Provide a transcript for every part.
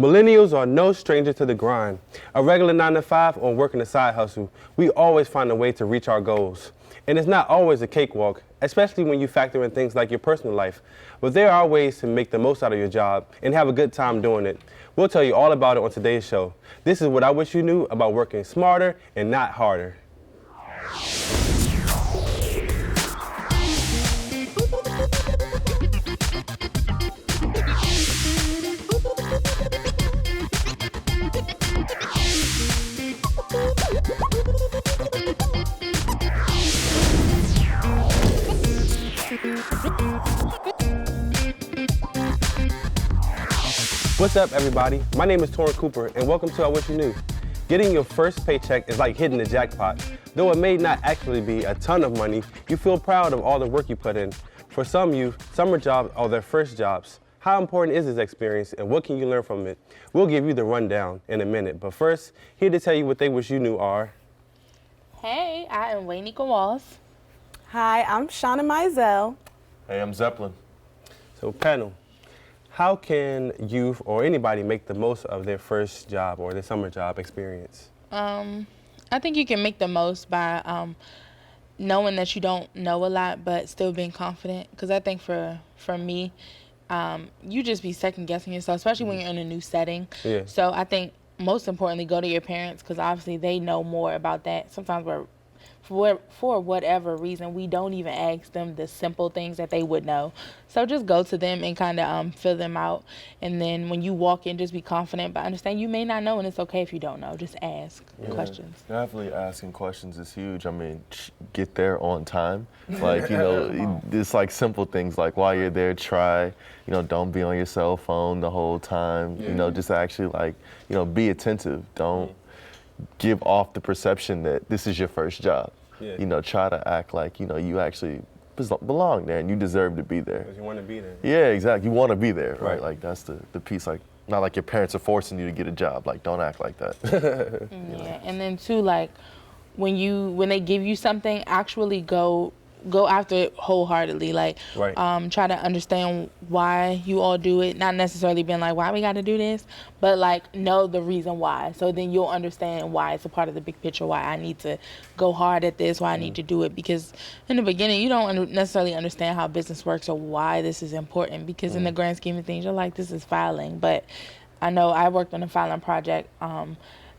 Millennials are no stranger to the grind. A regular 9 to 5 or working a side hustle, we always find a way to reach our goals. And it's not always a cakewalk, especially when you factor in things like your personal life. But there are ways to make the most out of your job and have a good time doing it. We'll tell you all about it on today's show. This is what I wish you knew about working smarter and not harder. What's up, everybody? My name is Torrin Cooper, and welcome to I Wish You Knew. Getting your first paycheck is like hitting the jackpot. Though it may not actually be a ton of money, you feel proud of all the work you put in. For some youth, summer jobs are their first jobs. How important is this experience, and what can you learn from it? We'll give you the rundown in a minute, but first, here to tell you what they wish you knew are... Hey, I am Waynika Walls. Hi, I'm Shauna Mizell. Hey, I'm Zeppelin. So, panel, how can youth or anybody make the most of their first job or their summer job experience? I think you can make the most by knowing that you don't know a lot, but still being confident. Because I think for me, you just be second guessing yourself, especially when you're in a new setting. Yeah. So I think most importantly, go to your parents, because obviously they know more about that. Sometimes for whatever reason, we don't even ask them the simple things that they would know. So just go to them and kind of fill them out. And then when you walk in, just be confident, but understand you may not know, and it's okay if you don't know. Just ask questions. Definitely asking questions is huge. I mean, get there on time. Like, it's like simple things like while you're there, try, don't be on your cell phone the whole time. Just actually like, be attentive. Don't give off the perception that this is your first job. Yeah. Try to act like, you actually belong there and you deserve to be there. Because you want to be there. Yeah, exactly. You want to be there, right? Like that's the piece, like not like your parents are forcing you to get a job. Like don't act like that. Yeah, and then too, like when they give you something, actually go after it wholeheartedly. Like, try to understand why you all do it. Not necessarily being like, why we got to do this, but like know the reason why. So then you'll understand why it's a part of the big picture. Why I need to go hard at this. Why I need to do it. Because in the beginning, you don't necessarily understand how business works or why this is important. Because in the grand scheme of things, you're like, this is filing. But I know I worked on a filing project.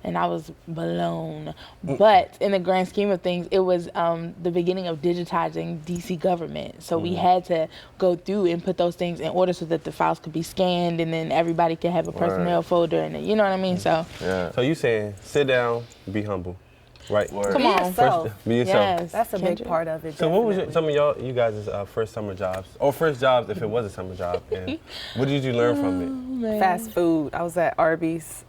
And I was blown. But in the grand scheme of things, it was the beginning of digitizing DC government. So we had to go through and put those things in order so that the files could be scanned and then everybody could have a personnel folder and you know what I mean? So So you saying sit down, be humble, right? Come on. Be yourself. Yes. That's a big part of it. So what was some of you guys' first summer jobs, or first jobs if it was a summer job, and what did you learn from it? Fast food. I was at Arby's.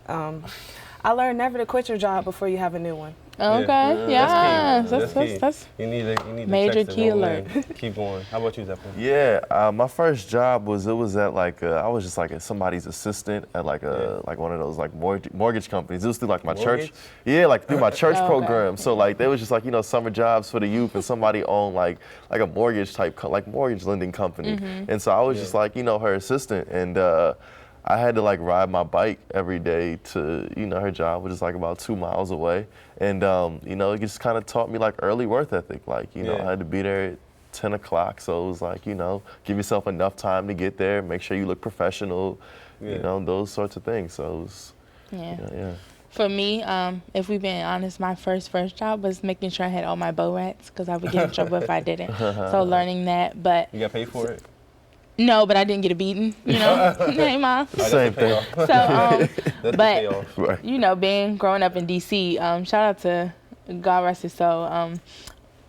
I learned never to quit your job before you have a new one. Okay, yeah. That's you need major to key alert. Keep going. How about you, Zeppelin? Yeah, my first job was at like I was just like somebody's assistant at like one of those like mortgage companies. It was through like my church. Yeah, like through my church program. So like they was just like summer jobs for the youth, and somebody owned like a mortgage type like mortgage lending company. And so I was just like her assistant, and I had to like ride my bike every day to, her job, which is like about 2 miles away. And, it just kind of taught me like early work ethic. Like, I had to be there at 10 o'clock. So it was like, give yourself enough time to get there, make sure you look professional, those sorts of things. So it was, For me, if we're being honest, my first job was making sure I had all my bow rats because I would get in trouble if I didn't. So learning that, but. You got paid for it? No, but I didn't get a beating, Hey, Mom. Same thing. So, but, growing up in D.C., shout out to, God rest his soul,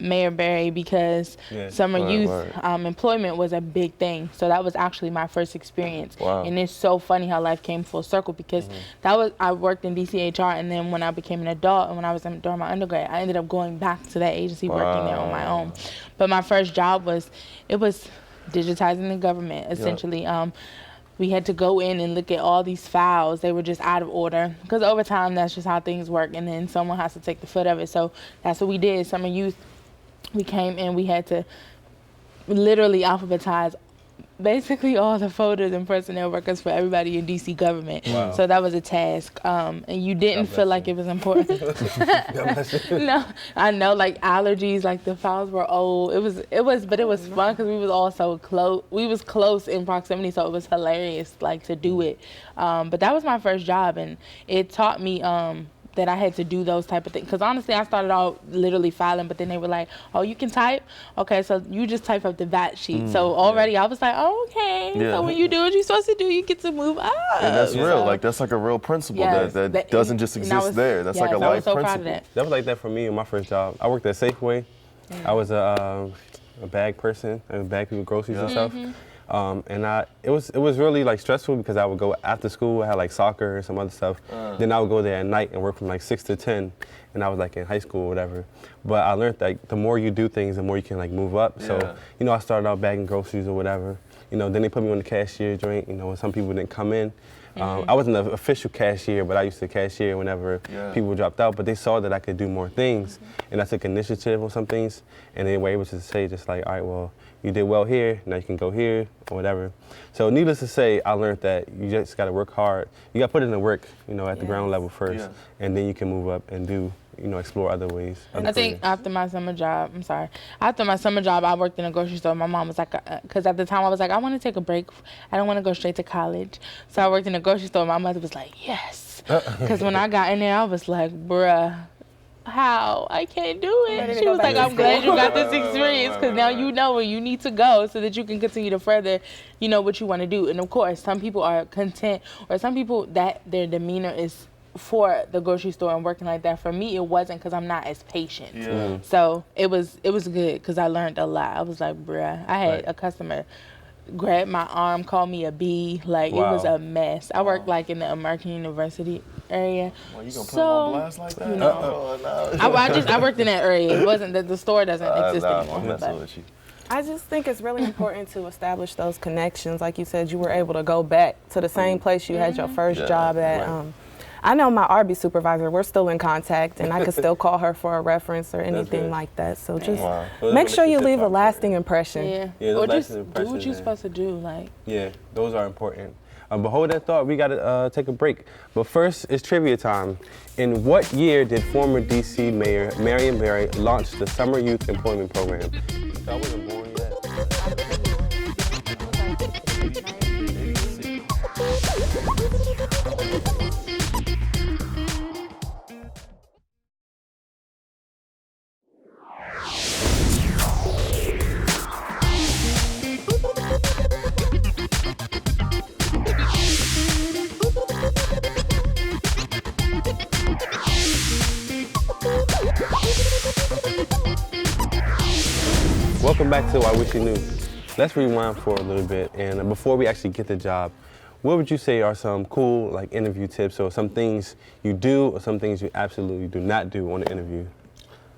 Mayor Barry, because summer youth employment was a big thing. So that was actually my first experience. Wow. And it's so funny how life came full circle because I worked in DCHR, and then when I became an adult and when I was during my undergrad, I ended up going back to that agency working there on my own. But my first job was digitizing the government, essentially. We had to go in and look at all these files. They were just out of order because over time, that's just how things work. And then someone has to take the foot of it. So that's what we did. Summer youth, we came in, we had to literally alphabetize basically all the folders and personnel records for everybody in DC government. Wow. So that was a task. And you didn't feel like it was important. No, I know, like allergies, like the files were old. But it was fun because we was all so close. We was close in proximity, so it was hilarious, like to do it. But that was my first job, and it taught me that I had to do those type of things. Because honestly, I started out literally filing, but then they were like, oh, you can type? Okay, so you just type up the VAT sheet. So already I was like, oh, okay. Yeah. So when you do what you're supposed to do, you get to move up. And that's real. Like, that's like a real principle that doesn't just exist there. That's like a life principle. Proud of that. That was like that for me in my first job. I worked at Safeway. I was a bag person. I would bag people groceries and stuff. And it was really like stressful because I would go after school. I had like soccer and some other stuff. Then I would go there at night and work from like 6 to 10. And I was like in high school or whatever. But I learned that the more you do things, the more you can like move up. So, you know, I started out bagging groceries or whatever. You know, then they put me on the cashier joint. You know, when some people didn't come in. I wasn't an official cashier, but I used to cashier whenever people dropped out. But they saw that I could do more things, and I took initiative on some things, and they were able to say just like, all right, well, you did well here, now you can go here, or whatever. So needless to say, I learned that you just got to work hard. You got to put in the work, you know, at the ground level first, and then you can move up and do, you know, explore other ways. I think after my summer job, I worked in a grocery store. My mom was like, because at the time I was like, I want to take a break. I don't want to go straight to college. So I worked in a grocery store. My mother was like, yes. Because when I got in there, I was like, bruh, how? I can't do it. She was like, I'm glad you got this experience because now you know where you need to go so that you can continue to further, you know, what you want to do. And of course, some people are content, or some people that their demeanor is for the grocery store and working like that. For me, it wasn't because I'm not as patient. So it was good because I learned a lot. I was like, bruh, I had a customer grab my arm, call me a bee. Like, it was a mess. I worked like in the American University area. Well, you gonna put them on blast like that? You know, I worked in that area. It wasn't that the store doesn't exist anymore. I just think it's really important to establish those connections. Like you said, you were able to go back to the same place you had your first job at. I know my RB supervisor, we're still in contact, and I could still call her for a reference or anything like that. So just make sure you leave a lasting impression. Or just do what you're supposed to do. Like. Yeah, those are important. But hold that thought, we gotta take a break. But first, it's trivia time. In what year did former DC Mayor Marion Barry launch the Summer Youth Employment Program? I wasn't born yet. Welcome back to I Wish You Knew. Let's rewind for a little bit, and before we actually get the job, what would you say are some cool like interview tips, or some things you do or some things you absolutely do not do on the interview?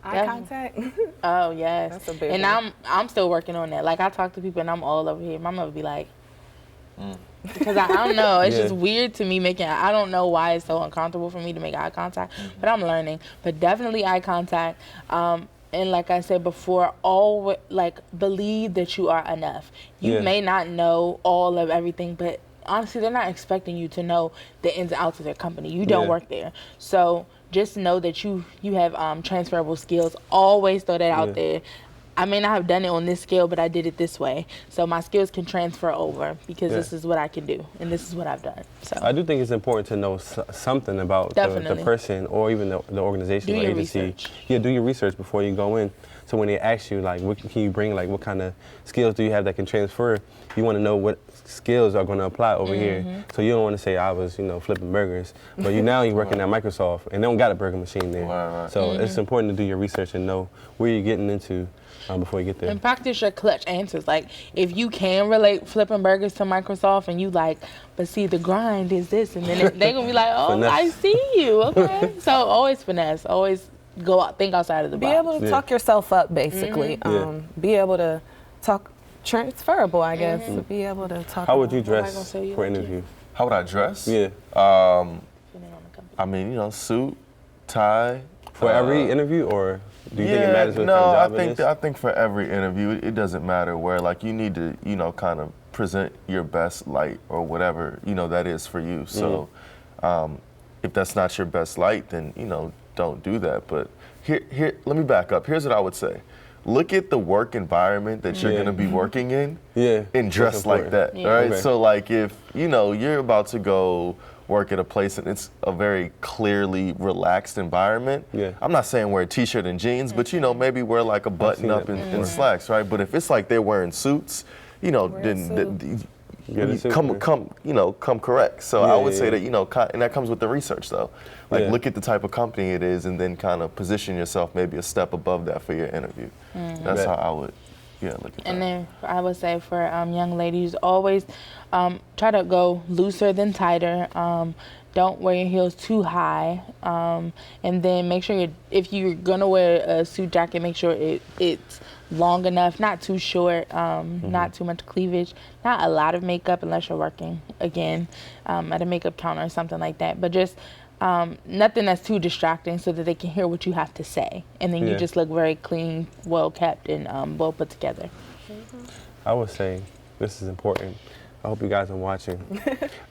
Eye contact. Oh yes, that's a big and one. I'm still working on that. Like, I talk to people and I'm all over here. My mother be like, because I don't know, it's just weird to me I don't know why it's so uncomfortable for me to make eye contact, but I'm learning. But definitely eye contact. And like I said before, always believe that you are enough. You may not know all of everything, but honestly, they're not expecting you to know the ins and outs of their company. You don't work there. So just know that you have transferable skills. Always throw that out there. I may not have done it on this scale, but I did it this way. So my skills can transfer over because this is what I can do, and this is what I've done. So I do think it's important to know something about the person or even the organization or agency. Research. Yeah, do your research before you go in. So when they ask you, like, what can you bring, like, what kind of skills do you have that can transfer, you want to know what skills are going to apply over here. So you don't want to say I was, flipping burgers, but you're working at Microsoft, and they don't got a burger machine there. So it's important to do your research and know where you're getting into before you get there. And practice your clutch answers. Like, if you can relate flipping burgers to Microsoft and you like, but see, the grind is this, and then they're going to be like, oh, finesse. I see you, okay. So always finesse, always go out, think outside of the box. Be able to talk yourself up, basically. Be able to talk transferable, I guess. To be able to talk. How would you dress for an interview? How would I dress? Yeah. I mean, suit, tie. For every interview, or do you think it matters what kind of job it is? I think for every interview, it doesn't matter where. Like, you need to, kind of present your best light or whatever, that is for you. So if that's not your best light, then, don't do that. But here, let me back up. Here's what I would say. Look at the work environment that you're going to be working in and dress like that, right? Okay. So like if, you're about to go work at a place and it's a very clearly relaxed environment, I'm not saying wear a t-shirt and jeans, but, maybe wear like a button up and slacks, right? But if it's like they're wearing suits, then come correct. So I would say that, and that comes with the research though. Like look at the type of company it is and then kind of position yourself maybe a step above that for your interview. That's how I would look at that. And then I would say for young ladies, always try to go looser than tighter. Don't wear your heels too high. And then make sure if you're gonna wear a suit jacket, make sure it's long enough, not too short, not too much cleavage, not a lot of makeup unless you're working, again, at a makeup counter or something like that. But just nothing that's too distracting so that they can hear what you have to say. And then you just look very clean, well kept, and well put together. I would say this is important. I hope you guys are watching.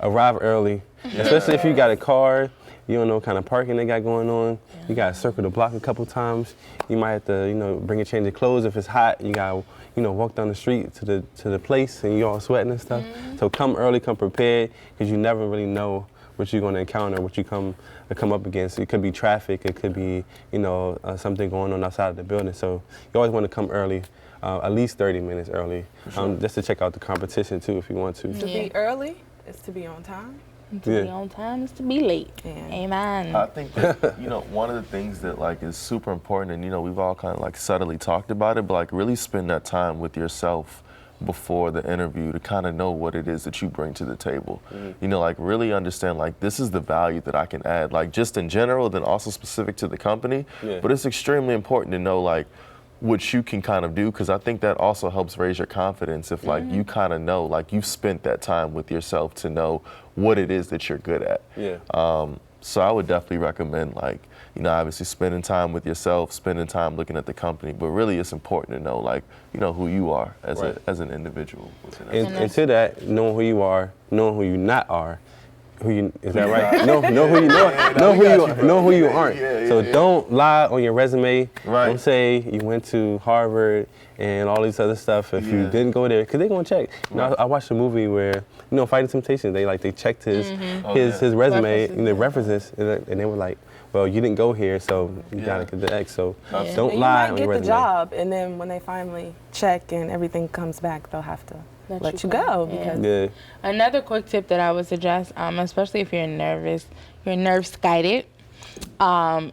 Arrive early, especially if you got a car. You don't know what kind of parking they got going on. You got to circle the block a couple times. You might have to, bring a change of clothes if it's hot. You got to, walk down the street to the place and you all sweating and stuff. So come early, come prepared, because you never really know what you're going to encounter, what you come up against. It could be traffic. It could be, something going on outside of the building. So you always want to come early. At least 30 minutes early, just to check out the competition too if you want to. To be early is to be on time. To be on time is to be late. Amen. I think that, one of the things that is super important, and we've all kind of subtly talked about it, but really spend that time with yourself before the interview to kind of know what it is that you bring to the table. Really understand this is the value that I can add, just in general, then also specific to the company. But it's extremely important to know what you can kind of do, because I think that also helps raise your confidence if you kind of know you've spent that time with yourself to know what it is that you're good at. So I would definitely recommend obviously spending time with yourself, spending time looking at the company, but really it's important to know who you are as an individual. And to that, knowing who you are, knowing who you not are. Is that right? Know who you aren't. So don't lie on your resume. Don't say you went to Harvard and all these other stuff if you didn't go there, because they're gonna check. I watched a movie where Fighting Temptation. They checked his resume and the references, and they were like, well, you didn't go here, so you gotta get the X. So don't lie on your resume. You might get the job, and then when they finally check and everything comes back, they'll have to let you go. Because another quick tip that I would suggest, especially if you're nerves guided,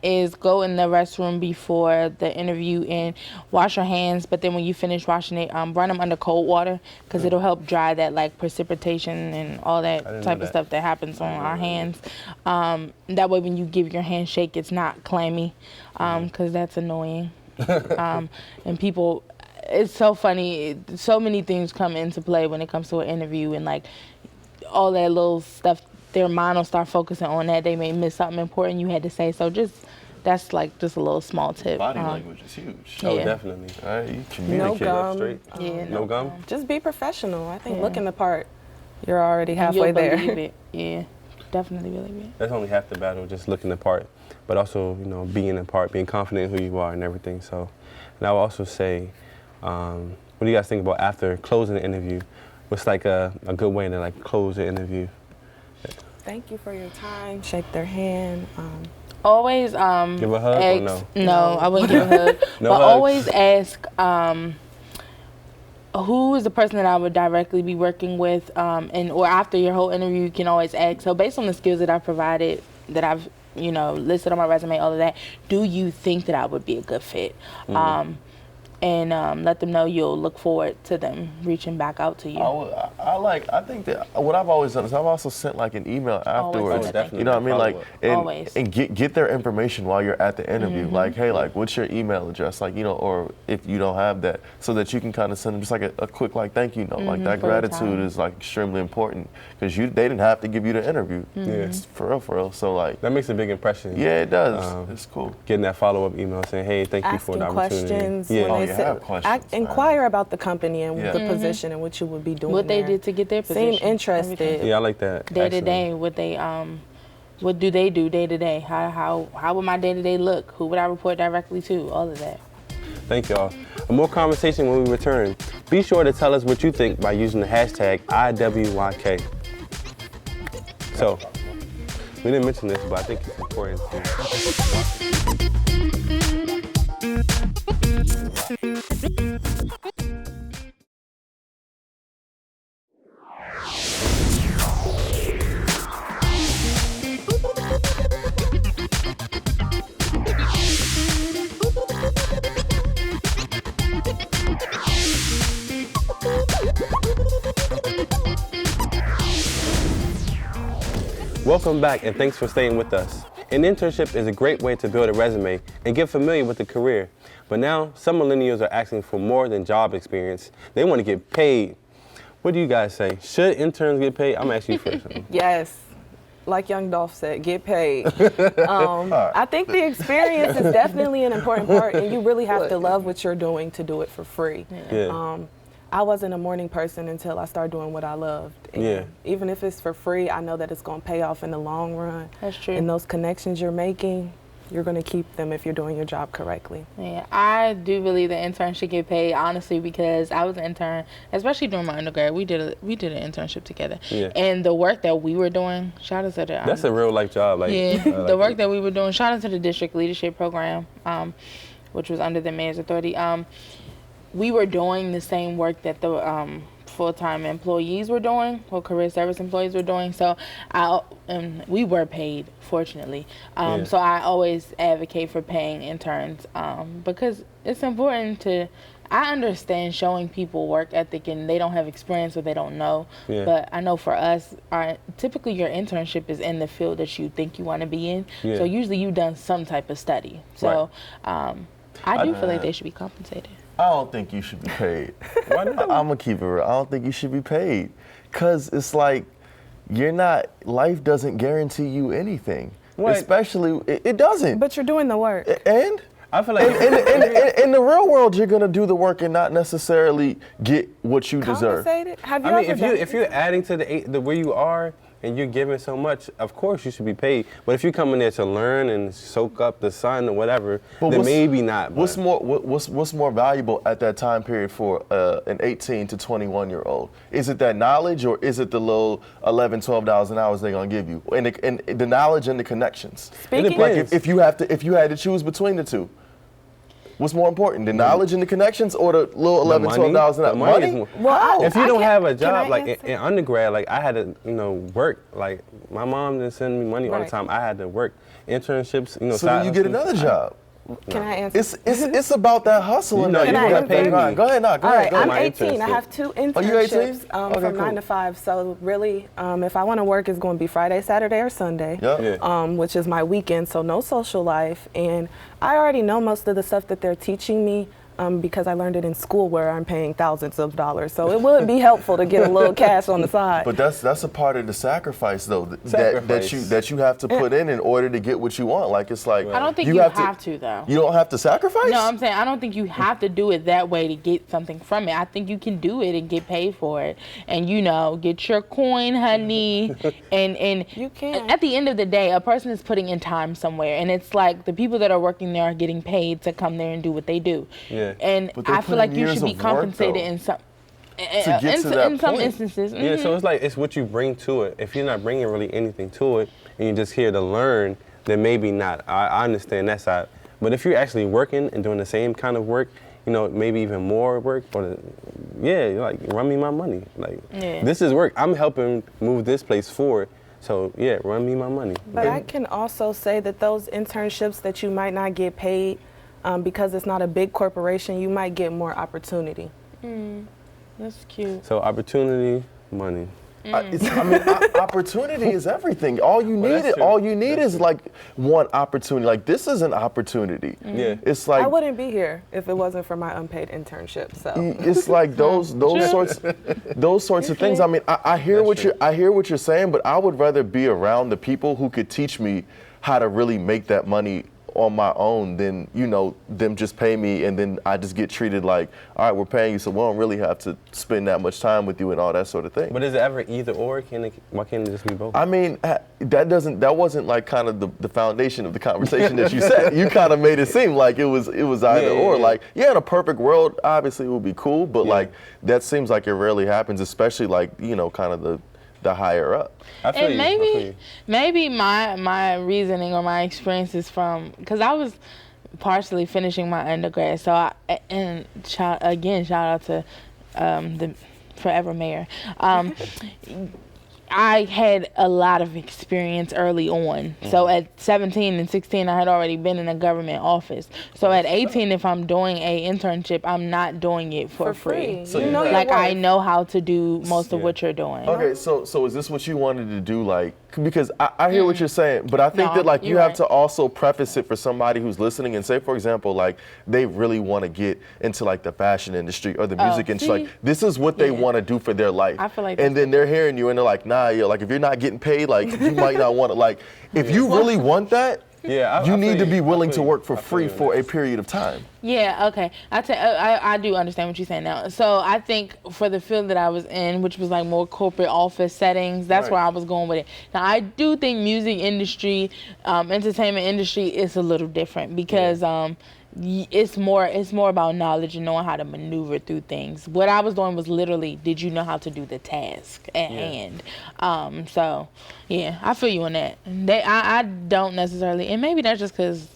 is go in the restroom before the interview and wash your hands. But then when you finish washing it, run them under cold water, because it'll help dry that precipitation and all that type of stuff that happens on our hands. That way when you give your handshake, it's not clammy, because that's annoying. And people, it's so funny. So many things come into play when it comes to an interview, and all that little stuff. Their mind will start focusing on that. They may miss something important you had to say. So that's just a little small tip. Body language is huge. Oh, definitely. You communicate gum. Straight. No gum. Just be professional. I think looking the part, you're already halfway there. Believe it. Yeah, definitely believe it. That's only half the battle, just looking the part, but also being the part, being confident in who you are and everything. So, and I would also say, what do you guys think about after closing the interview? What's a good way to close the interview? Thank you for your time. Shake their hand. Always give a hug ask, or no? No, I wouldn't give a hug. No but hugs. Always ask who is the person that I would directly be working with, or after your whole interview, you can always ask. So based on the skills that I've provided, that I've listed on my resume, all of that, do you think that I would be a good fit? And let them know you'll look forward to them reaching back out to you. I think that what I've always done is I've also sent an email afterwards. Definitely. You know what I mean? Always. And get their information while you're at the interview. Hey, what's your email address? Or if you don't have that, so that you can kind of send them just a quick thank you note. That gratitude is extremely important, because they didn't have to give you the interview. It's for real. So that makes a big impression. Yeah, it does. It's cool. Getting that follow-up email saying, hey, thank you for the opportunity. Asking questions when know, have questions, inquire about the company and the position and what you would be doing. What they did to get their position. Seem interested. Everything. Yeah, I like that. Day to day, what do they do day to day? How would my day to day look? Who would I report directly to? All of that. Thank y'all. More conversation when we return. Be sure to tell us what you think by using the hashtag IWYK. So, we didn't mention this, but I think it's important Welcome back, and thanks for staying with us. An internship is a great way to build a resume and get familiar with the career. But now, some millennials are asking for more than job experience. They want to get paid. What do you guys say? Should interns get paid? I'm asking you first. Yes. Like Young Dolph said, get paid. I think the experience is definitely an important part, and you really have to love what you're doing to do it for free. Yeah. I wasn't a morning person until I started doing what I loved. And even if it's for free, I know that it's going to pay off in the long run. That's true. And those connections you're making, you're going to keep them if you're doing your job correctly. Yeah, I do believe the interns should get paid, honestly, because I was an intern, especially during my undergrad. We did an internship together. Yeah. And the work that we were doing, shout out to the... That's a real life job. Like, the work that we were doing, shout out to the district leadership program, which was under the mayor's authority. We were doing the same work that the full-time employees were doing, or career service employees were doing. So we were paid, fortunately. So I always advocate for paying interns because it's important to, I understand showing people work ethic and they don't have experience or they don't know. Yeah. But I know for us, typically your internship is in the field that you think you want to be in. Yeah. So usually you've done some type of study. So I do feel like they should be compensated. I don't think you should be paid. Why not? I'm gonna keep it real. I don't think you should be paid, cause it's like life doesn't guarantee you anything. What? Especially, it doesn't. But you're doing the work. And I feel like in the real world, you're gonna do the work and not necessarily get what you deserve. Compensated? Have you if you're adding to the where you are and you're giving so much, of course you should be paid. But if you come in there to learn and soak up the sun or whatever, then maybe not. What's more valuable at that time period for an 18 to 21-year-old? Is it that knowledge, or is it the little $11, $12 an hour they're gonna give you, and the knowledge and the connections? Speaking, like if you had to choose between the two, what's more important, the knowledge and the connections, or the little $11, $12 an hour? Money? Well, if you don't have a job, like in undergrad, like I had to, work. Like my mom didn't send me money all the time. I had to work internships. So then you get another job. Can I answer? It's about that hustle. You gotta pay me. Go ahead. Go ahead. I'm 18. I have 2 internships from 9 to 5. So really, if I want to work, it's going to be Friday, Saturday, or Sunday, which is my weekend. So no social life. And I already know most of the stuff that they're teaching me because I learned it in school where I'm paying thousands of dollars. So it would be helpful to get a little cash on the side. But that's a part of the sacrifice, though, that you have to put in order to get what you want. Like, it's like, I don't think you have to, though. You don't have to sacrifice? No, I'm saying I don't think you have to do it that way to get something from it. I think you can do it and get paid for it. And, get your coin, honey. and you can. At the end of the day, a person is putting in time somewhere. And it's like the people that are working there are getting paid to come there and do what they do. Yeah. And I feel like you should be compensated in some instances. Mm-hmm. Yeah, so it's what you bring to it. If you're not bringing really anything to it and you're just here to learn, then maybe not. I understand that side. But if you're actually working and doing the same kind of work, maybe even more work, like run me my money. Like this is work. I'm helping move this place forward. So run me my money. But I can also say that those internships that you might not get paid, because it's not a big corporation, you might get more opportunity. That's cute. So opportunity, money. Opportunity is everything. All you need is like one opportunity. Like, this is an opportunity. Yeah. It's like, I wouldn't be here if it wasn't for my unpaid internship. So it's like those sorts of things. I mean, I hear what you're saying, but I would rather be around the people who could teach me how to really make that money on my own than, you know, them just pay me and then I just get treated like, all right, we're paying you, so we don't really have to spend that much time with you and all that sort of thing. But is it ever either or? Why can't it just be both? I mean, that wasn't like kind of the foundation of the conversation that you said. You kind of made it seem like it was either or. Like, yeah, in a perfect world, obviously it would be cool, but like that seems like it rarely happens, especially like, you know, kind of the higher up. And maybe my reasoning or my experience is from, because I was partially finishing my undergrad, so shout out to the forever mayor. I had a lot of experience early on. So at 17 and 16, I had already been in a government office. So at 18, if I'm doing a internship, I'm not doing it for free. So you know like I know how to do most of what you're doing. Okay, so is this what you wanted to do? Like, because I hear what you're saying, but I think that like you have to also preface it for somebody who's listening and say, for example, like they really want to get into like the fashion industry or the music industry. Like this is what they want to do for their life. I feel like and then they're hearing you and they're like, nah, yo, like if you're not getting paid, like you might not want to, like if you really want that, you need to be willing to work for free for a period of time. Yeah, okay. I do understand what you're saying now. So I think for the field that I was in, which was like more corporate office settings, that's where I was going with it. Now I do think music industry, entertainment industry is a little different because it's more about knowledge and knowing how to maneuver through things. What I was doing was literally, did you know how to do the task at hand? So yeah, I feel you on that. I don't necessarily, and maybe that's just because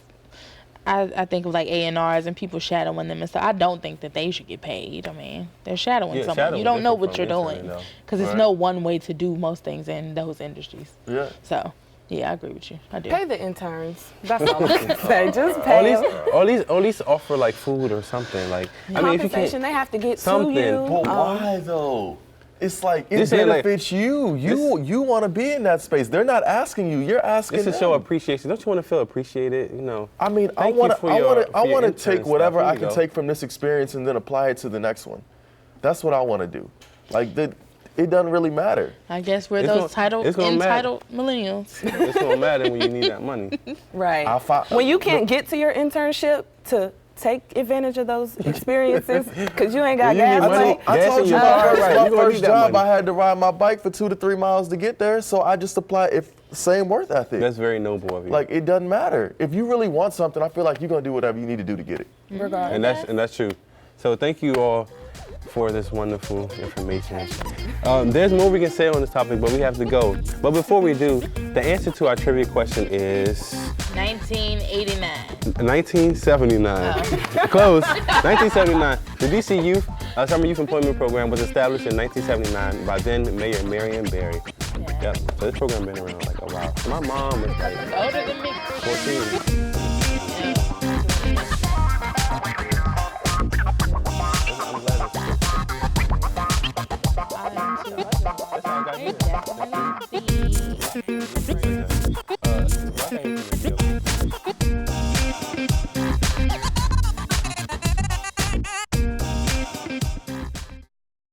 I think of like A&Rs and people shadowing them and stuff. I don't think that they should get paid. I mean, they're shadowing someone. You don't know what you're doing because there's no one way to do most things in those industries. Yeah. So. Yeah, I agree with you. I do. Pay the interns. That's all I can say. Just pay them. Or at least offer like food or something. Like, I mean, if you can't, they have to get something. to you. But why though? It's like it benefits you. You want to be in that space. They're not asking you. You're asking. This is show appreciation. Don't you want to feel appreciated? You know. I mean, I want to take whatever I can take from this experience and then apply it to the next one. That's what I want to do. Like it doesn't really matter. I guess we're those entitled millennials. It's gonna matter when you need that money. Right. When you can't get to your internship to take advantage of those experiences because you ain't got gas money. I told you my first job, I had to ride my bike for 2 to 3 miles to get there, so I just applied. Same work ethic. That's very noble of you. Like it doesn't matter. If you really want something, I feel like you're gonna do whatever you need to do to get it. Regardless. And that's true. So thank you all for this wonderful information. There's more we can say on this topic, but we have to go. But before we do, the answer to our trivia question is 1989. 1979. Close. 1979. The DC Summer Youth Employment Program was established in 1979 by then Mayor Marion Barry. Yep. So this program been around like a while. My mom was like older than me. 14. Definitely